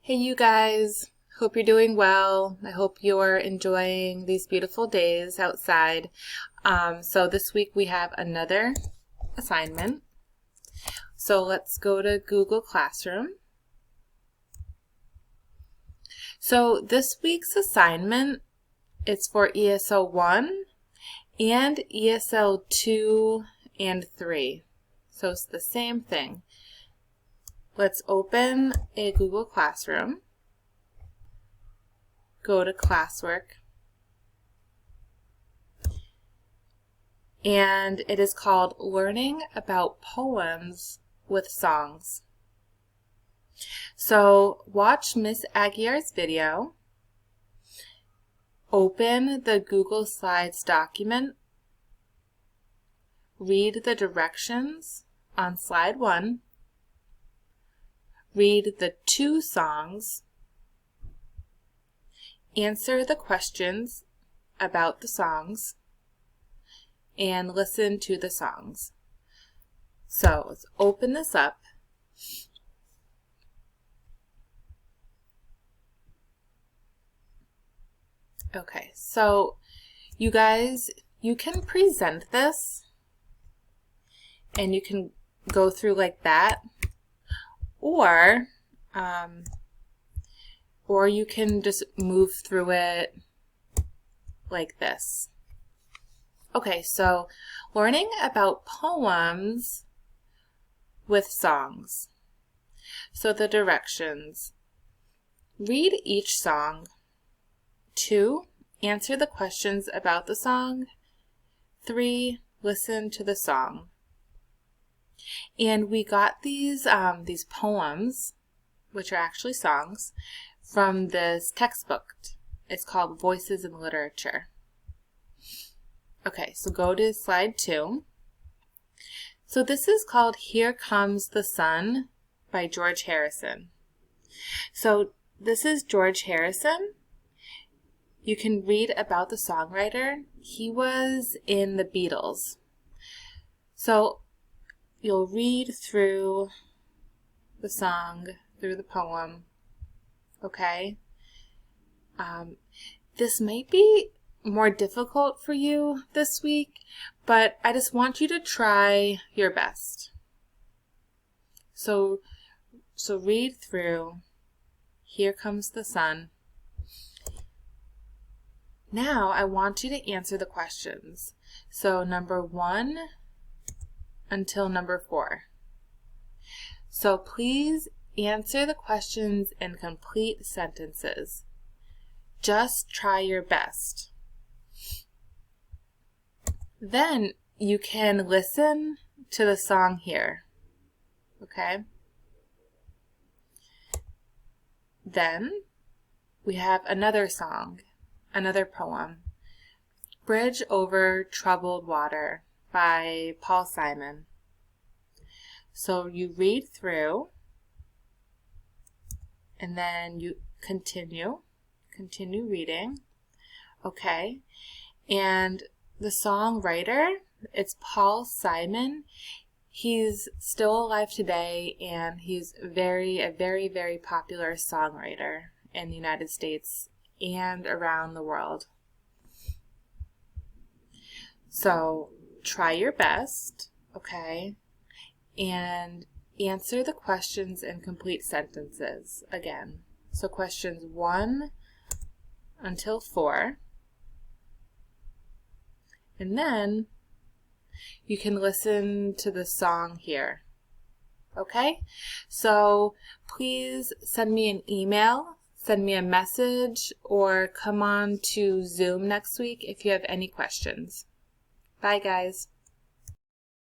Hey you guys, hope you're doing well. I hope you're enjoying these beautiful days outside. So this week we have another assignment. So let's go to Google Classroom. So this week's assignment is for ESL 1 and ESL 2 and 3. So it's the same thing. Let's open a Google Classroom, go to classwork, and it is called Learning About Poems with Songs. So watch Miss Aguiar's video, open the Google Slides document, read the directions on slide 1, read the 2 songs, answer the questions about the songs, and listen to the songs. So let's open this up. Okay, so you guys, you can present this and you can go through like that, or you can just move through it like this. Okay, so learning about poems with songs. So the directions: read each song. 2, answer the questions about the song. 3, listen to the song. And we got these poems, which are actually songs, from this textbook. It's called Voices in Literature. Okay, so go to slide 2. So this is called Here Comes the Sun by George Harrison. So this is George Harrison. You can read about the songwriter. He was in the Beatles. So you'll read through the song, through the poem, okay? This might be more difficult for you this week, but I just want you to try your best. So read through Here Comes the Sun. Now I want you to answer the questions. So number 1 until number 4. So please answer the questions in complete sentences. Just try your best. Then you can listen to the song here. Okay? Then we have another song, another poem, Bridge Over Troubled Water by Paul Simon. So you read through, and then you continue reading, okay? And the songwriter, it's Paul Simon. He's still alive today, and he's a very, very popular songwriter in the United States and around the world. So try your best, okay? And answer the questions in complete sentences again. So questions 1 until 4. And then you can listen to the song here. Okay? So please send me an email, send me a message, or come on to Zoom next week if you have any questions. Bye guys.